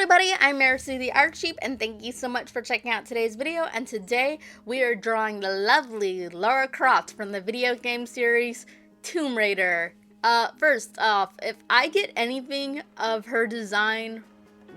everybody, I'm Merisu the Art Sheep, and thank you so much for checking out today's video. And today we are drawing the lovely Lara Croft from the video game series Tomb Raider. First off, if I get anything of her design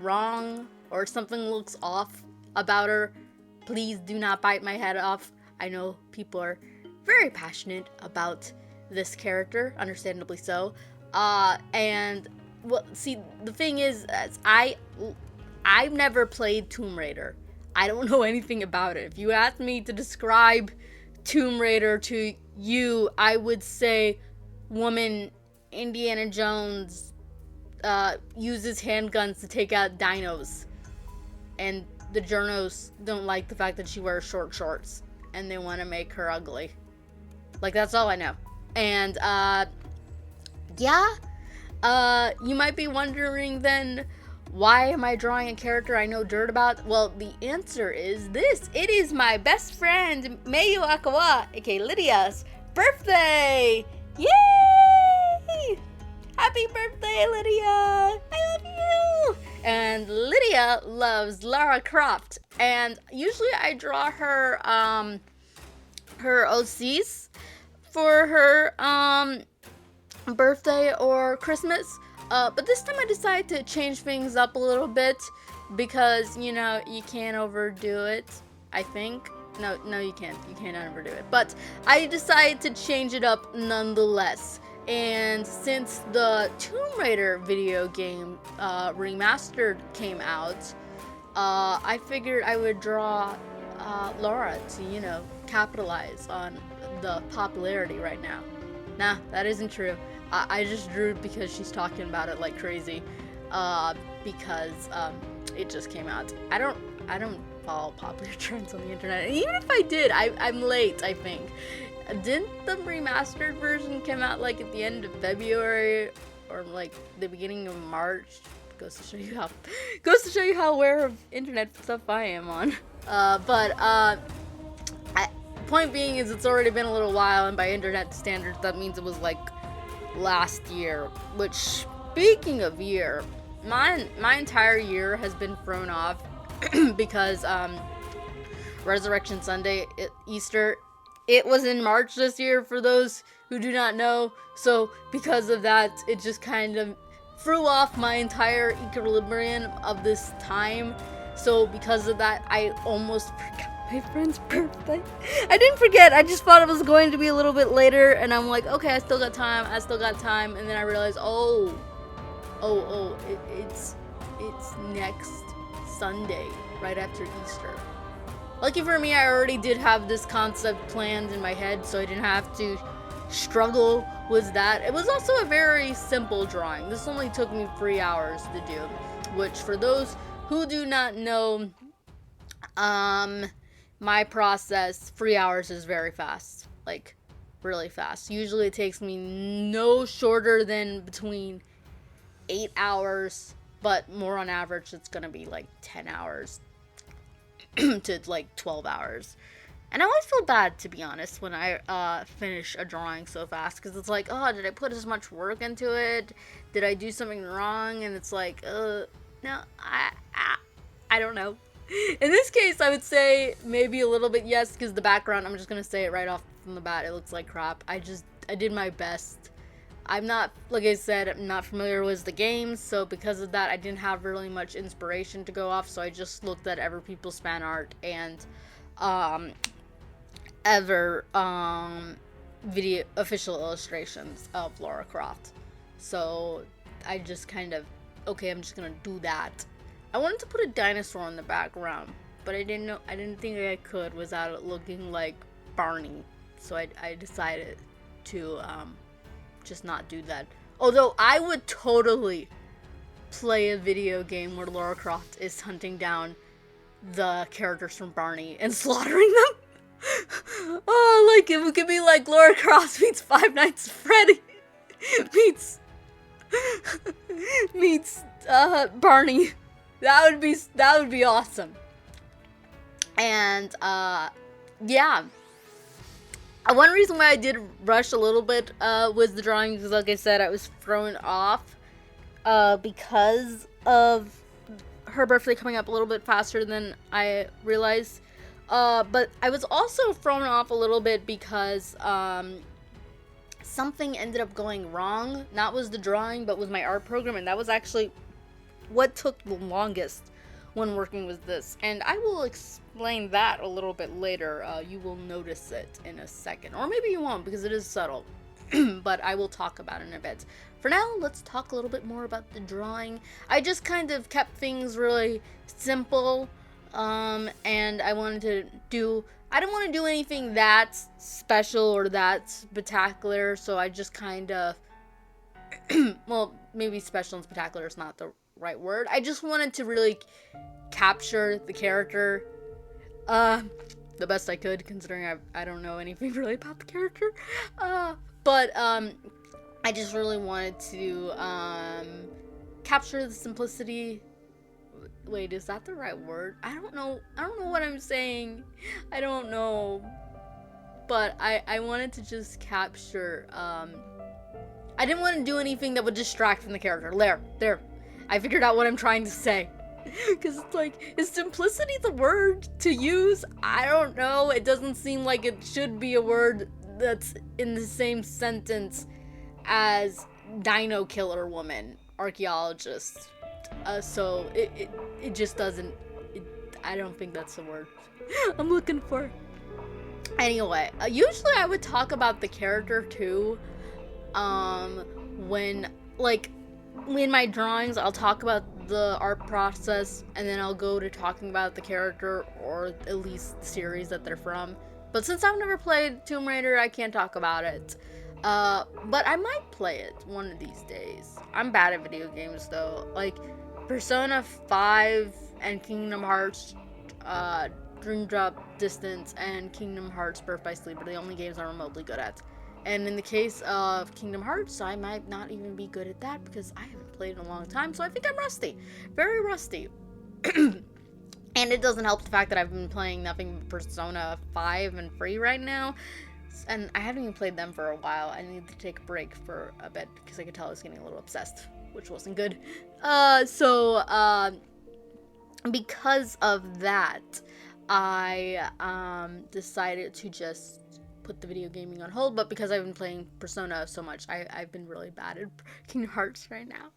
wrong or something looks off about her, please do not bite my head off. I know people are very passionate about this character, understandably so. Well, see, the thing is, I've never played Tomb Raider. I don't know anything about it. If you asked me to describe Tomb Raider to you, I would say woman Indiana Jones uses handguns to take out dinos. And the journos don't like the fact that she wears short shorts. And they want to make her ugly. Like, that's all I know. And, yeah. You might be wondering then, why am I drawing a character I know dirt about? Well, the answer is this. It is my best friend, Mayu Akawa, aka Lydia's birthday! Yay! Happy birthday, Lydia! I love you! And Lydia loves Lara Croft. And usually I draw her, her OCs for her, birthday or Christmas, but this time I decided to change things up a little bit because, you know, you can't overdo it, I think. No, you can't overdo it, but I decided to change it up nonetheless. And since the Tomb Raider video game remastered came out, I figured I would draw Lara to, you know, capitalize on the popularity right now. Nah, that isn't true. I just drew it because she's talking about it like crazy, because it just came out. I don't follow popular trends on the internet. And even if I did, I'm late, I think. Didn't the remastered version come out like at the end of February or like the beginning of March? Goes to show you how aware of internet stuff I am on. Point being is it's already been a little while, and by internet standards that means it was like last year, which, speaking of year, my entire year has been thrown off because Resurrection Sunday, Easter, it was in March this year for those who do not know, so because of that it just kind of threw off my entire equilibrium of this time. So because of that I almost forgot my friend's birthday. I didn't forget, I just thought it was going to be a little bit later, and I'm like, okay, I still got time, and then I realized, it's next Sunday, right after Easter. Lucky for me, I already did have this concept planned in my head, so I didn't have to struggle with that. It was also a very simple drawing. This only took me 3 hours to do, which for those who do not know, my process, 3 hours is very fast, like really fast. Usually it takes me no shorter than between 8 hours, but more on average it's gonna be like 10 hours to like 12 hours. And I always feel bad, to be honest, when I finish a drawing so fast, because it's like, oh, did I put as much work into it? Did I do something wrong? And it's like, no, I don't know. In this case, I would say maybe a little bit yes, because the background, I'm just going to say it right off from the bat, it looks like crap. I did my best. I'm not, like I said, I'm not familiar with the games, so because of that, I didn't have really much inspiration to go off, so I just looked at other people's fan art and, video official illustrations of Lara Croft. So I just kind of, okay, I'm just going to do that. I wanted to put a dinosaur in the background, but I didn't think I could without it looking like Barney. So I decided to just not do that. Although I would totally play a video game where Lara Croft is hunting down the characters from Barney and slaughtering them. Oh, like it could be like Lara Croft meets Five Nights at Freddy meets Barney. That would be awesome. And yeah. One reason why I did rush a little bit was the drawing, because like I said, I was thrown off because of her birthday coming up a little bit faster than I realized. But I was also thrown off a little bit because something ended up going wrong. Not with the drawing, but with my art program, and that was actually what took the longest when working with this. And I will explain that a little bit later. You will notice it in a second, or maybe you won't because it is subtle. But I will talk about it in a bit. For now, let's talk a little bit more about the drawing. I just kind of kept things really simple, and I wanted to do, I don't want to do anything that's special or that spectacular, so I just kind of, well, maybe special and spectacular is not the right word. I just wanted to really capture the character, the best I could, considering I don't know anything really about the character, but I just really wanted to capture the simplicity. Wait, is that the right word? I don't know what I'm saying. I don't know. But I wanted to just capture, I didn't want to do anything that would distract from the character. There. I figured out what I'm trying to say. Because it's like, is simplicity the word to use? I don't know. It doesn't seem like it should be a word that's in the same sentence as dino killer woman, archaeologist. So it just doesn't, I don't think that's the word I'm looking for. Anyway, usually I would talk about the character too, when, like, in my drawings, I'll talk about the art process, and then I'll go to talking about the character, or at least the series that they're from. But since I've never played Tomb Raider, I can't talk about it. But I might play it one of these days. I'm bad at video games, though. Like, Persona 5 and Kingdom Hearts, Dream Drop Distance, and Kingdom Hearts Birth by Sleep are the only games I'm remotely good at. And in the case of Kingdom Hearts, I might not even be good at that because I haven't played in a long time, so I think I'm rusty. Very rusty. And it doesn't help the fact that I've been playing nothing but Persona 5 and 3 right now. And I haven't even played them for a while. I need to take a break for a bit because I could tell I was getting a little obsessed, which wasn't good. Because of that, I decided to just put the video gaming on hold. But because I've been playing Persona so much, I've been really bad at Kingdom Hearts right now.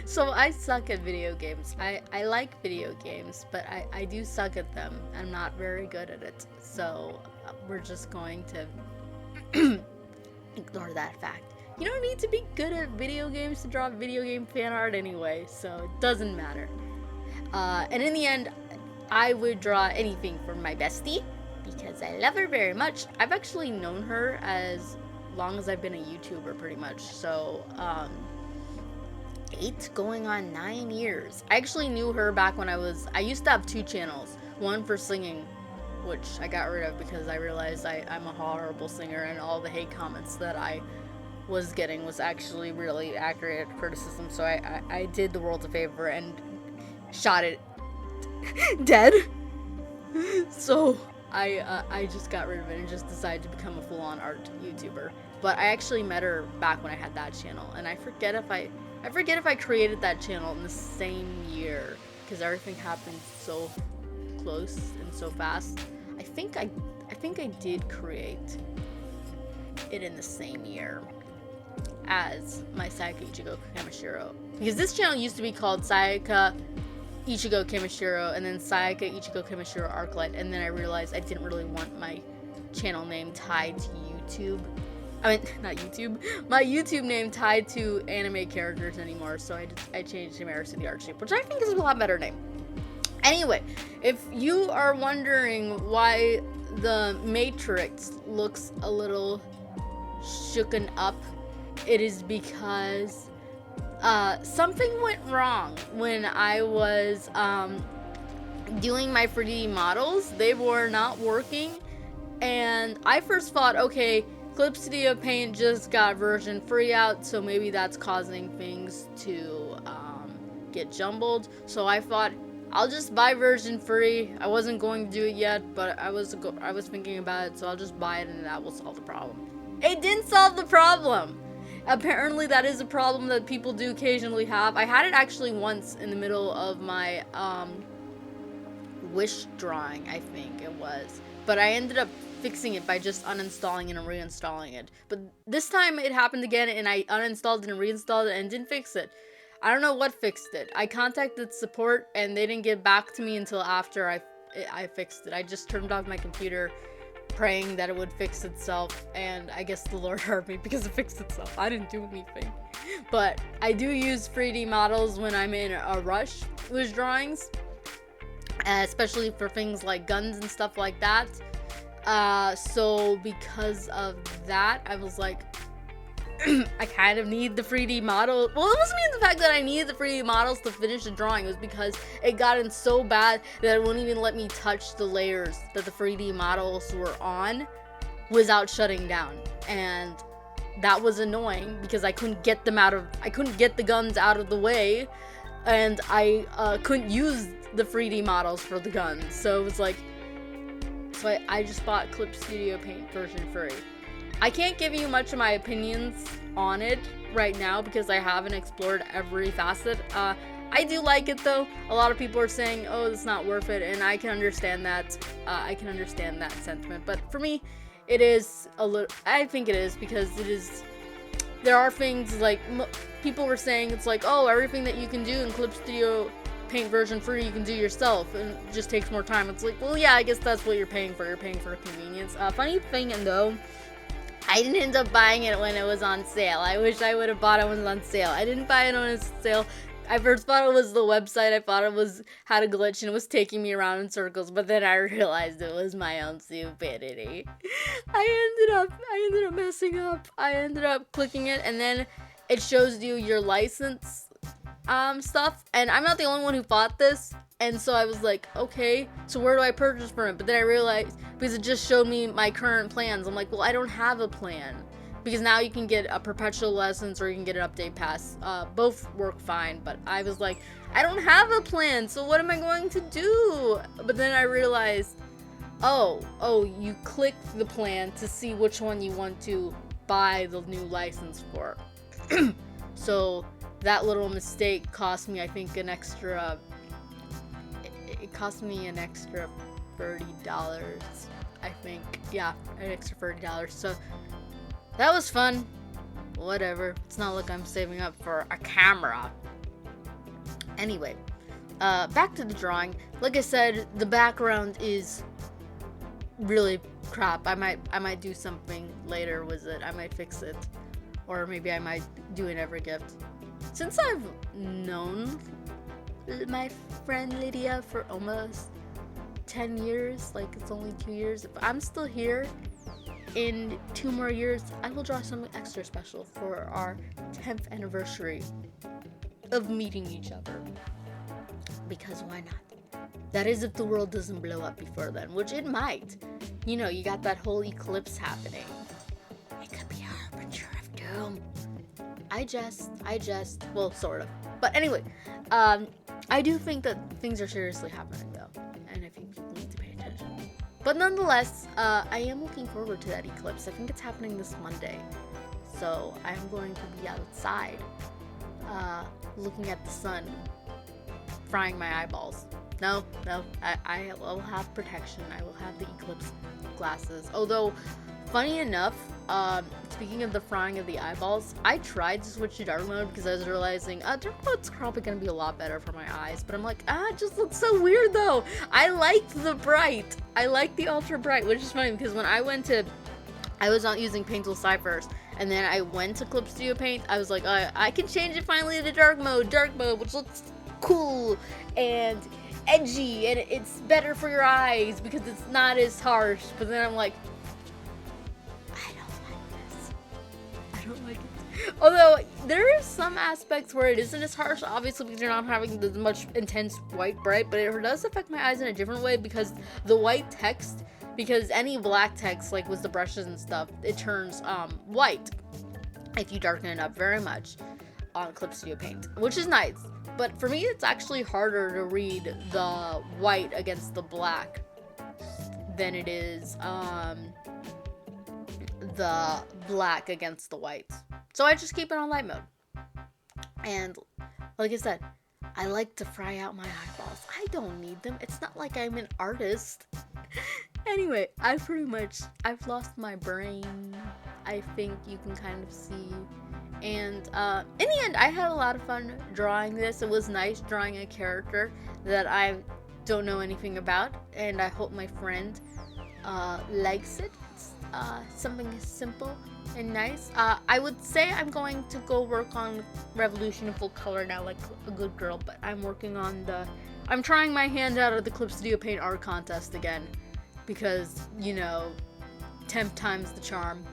So I suck at video games. I like video games, but I do suck at them. I'm not very good at it. So we're just going to ignore that fact. You don't need to be good at video games to draw video game fan art anyway, so it doesn't matter. And in the end, I would draw anything for my bestie because I love her very much. I've actually known her as long as I've been a YouTuber, pretty much. So 8 going on 9 years. I actually knew her back when I used to have 2 channels. One for singing, which I got rid of because I realized I'm a horrible singer, and all the hate comments that I was getting was actually really accurate criticism. So I did the world a favor and shot it dead. So I just got rid of it and just decided to become a full-on art YouTuber. But I actually met her back when I had that channel, and I forget if I created that channel in the same year because everything happened so close and so fast. I think I did create it in the same year as my Sayaka Ichigo Kamishiro, because this channel used to be called Sayaka Ichigo Kamishiro and then Sayaka Ichigo Kamishiro Arclight, and then I realized I didn't really want my channel name tied to YouTube. I mean, not YouTube. My YouTube name tied to anime characters anymore, so I changed to Merisu the Art Sheep, which I think is a lot better name. Anyway, if you are wondering why the Matrix looks a little shooken up, it is because something went wrong when I was doing my 3D models. They were not working, and I first thought, okay, clipstudiopaint just got version 3 out, so maybe that's causing things to get jumbled. So I thought, I'll just buy version 3. I wasn't going to do it yet, but I was thinking about it, so I'll just buy it and that will solve the problem. It didn't solve the problem. Apparently that is a problem that people do occasionally have. I had it actually once in the middle of my wish drawing, I think it was. But I ended up fixing it by just uninstalling it and reinstalling it. But this time it happened again, and I uninstalled it and reinstalled it and didn't fix it. I don't know what fixed it. I contacted support and they didn't get back to me until after I fixed it. I just turned off my computer praying that it would fix itself, and I guess the Lord heard me because it fixed itself. I didn't do anything. But I do use 3D models when I'm in a rush with drawings, especially for things like guns and stuff like that. So because of that, I was like, I kind of need the 3D model. Well, it wasn't even the fact that I needed the 3D models to finish the drawing. It was because it got in so bad that it wouldn't even let me touch the layers that the 3D models were on without shutting down. And that was annoying because I couldn't get the guns out of the way, and I couldn't use the 3D models for the guns. So it was like, so I just bought clipstudiopaint version 3. I can't give you much of my opinions on it right now because I haven't explored every facet. I do like it though. A lot of people are saying, oh, it's not worth it, and I can understand that. I can understand that sentiment. But for me, it is a little, I think it is, because it is, there are things like, people were saying it's like, oh, everything that you can do in Clip Studio Paint version 3 you can do yourself, and it just takes more time. It's like, well, yeah, I guess that's what you're paying for. You're paying for convenience. Funny thing though, I didn't end up buying it when it was on sale. I wish I would have bought it when it was on sale. I didn't buy it on a sale. I first thought it was the website. I thought it had a glitch and it was taking me around in circles, but then I realized it was my own stupidity. I ended up messing up. I ended up clicking it, and then it shows you your license stuff, and I'm not the only one who thought this. And so I was like, okay, so where do I purchase from it? But then I realized, because it just showed me my current plans, I'm like, well, I don't have a plan. Because now you can get a perpetual license or you can get an update pass. Both work fine, but I was like, I don't have a plan, so what am I going to do? But then I realized, oh, you click the plan to see which one you want to buy the new license for. So that little mistake cost me, I think, an extra... It cost me an extra $30, I think. Yeah, an extra $30. So that was fun. Whatever. It's not like I'm saving up for a camera. Anyway, back to the drawing. Like I said, the background is really crap. I might do something later with it. I might fix it, or maybe I might do an ever gift. Since I've known my friend Lydia for almost 10 years, like it's only 2 years, if I'm still here in 2 more years, I will draw something extra special for our 10th anniversary of meeting each other, because why not? That is if the world doesn't blow up before then, which it might. You know, you got that whole eclipse happening. It could be a harbinger of doom. I jest, well, sort of. But anyway, I do think that things are seriously happening, though, and I think people need to pay attention. But nonetheless, I am looking forward to that eclipse. I think it's happening this Monday, so I'm going to be outside, looking at the sun, frying my eyeballs. No, I will have protection. I will have the eclipse glasses. Although, funny enough, speaking of the frying of the eyeballs, I tried to switch to dark mode because I was realizing, dark mode's probably going to be a lot better for my eyes, but I'm like, it just looks so weird though. I liked the bright. I like the ultra bright, which is funny because when I was not using painttoolsai first, and then I went to Clip Studio Paint, I was like, I can change it finally to dark mode, which looks cool and edgy, and it's better for your eyes because it's not as harsh. But then I'm like, I don't like it. Although there are some aspects where it isn't as harsh, obviously, because you're not having the much intense white bright, but it does affect my eyes in a different way because the white text, because any black text, like with the brushes and stuff, it turns white if you darken it up very much on Clip Studio Paint, which is nice. But for me, it's actually harder to read the white against the black than it is the black against the white. So I just keep it on light mode. And like I said, I like to fry out my eyeballs. I don't need them. It's not like I'm an artist. Anyway, I've lost my brain. I think you can kind of see. And in the end, I had a lot of fun drawing this. It was nice drawing a character that I don't know anything about. And I hope my friend likes it. It's something simple and nice. I would say I'm going to go work on Revolution in full color now, like a good girl, but I'm trying my hand out at the clipstudiopaint art contest again, because, 10 times the charm.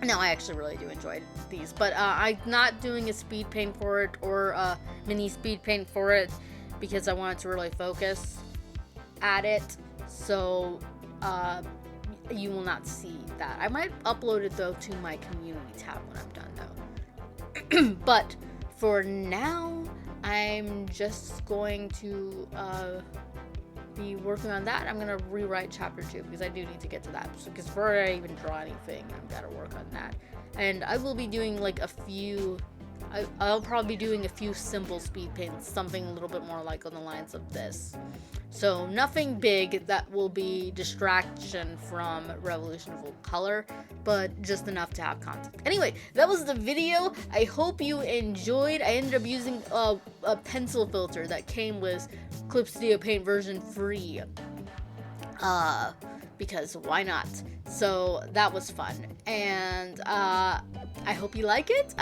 No, I actually really do enjoy these, but I'm not doing a speed paint for it, or a mini speed paint for it, because I wanted to really focus at it, so you will not see that. I might upload it though to my community tab when I'm done though. But for now, I'm just going to be working on that. I'm gonna rewrite chapter 2 because I do need to get to that. Because before I even draw anything, I've got to work on that. And I will be doing like I'll probably be doing a few simple speed paints, something a little bit more like on the lines of this. So nothing big that will be distraction from Revolution Full Color, but just enough to have content. Anyway, that was the video. I hope you enjoyed. I ended up using a pencil filter that came with clipstudiopaint version free. Because why not? So that was fun. And I hope you like it.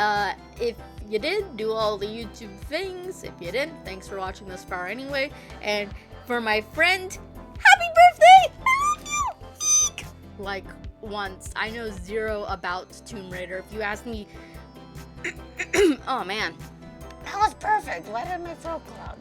If you did, do all the YouTube things. If you didn't, thanks for watching this far anyway. And for my friend, happy birthday! I love you! Eek! Like, once. I know zero about Tomb Raider. If you ask me... Oh, man. That was perfect. Why did my throat cloud?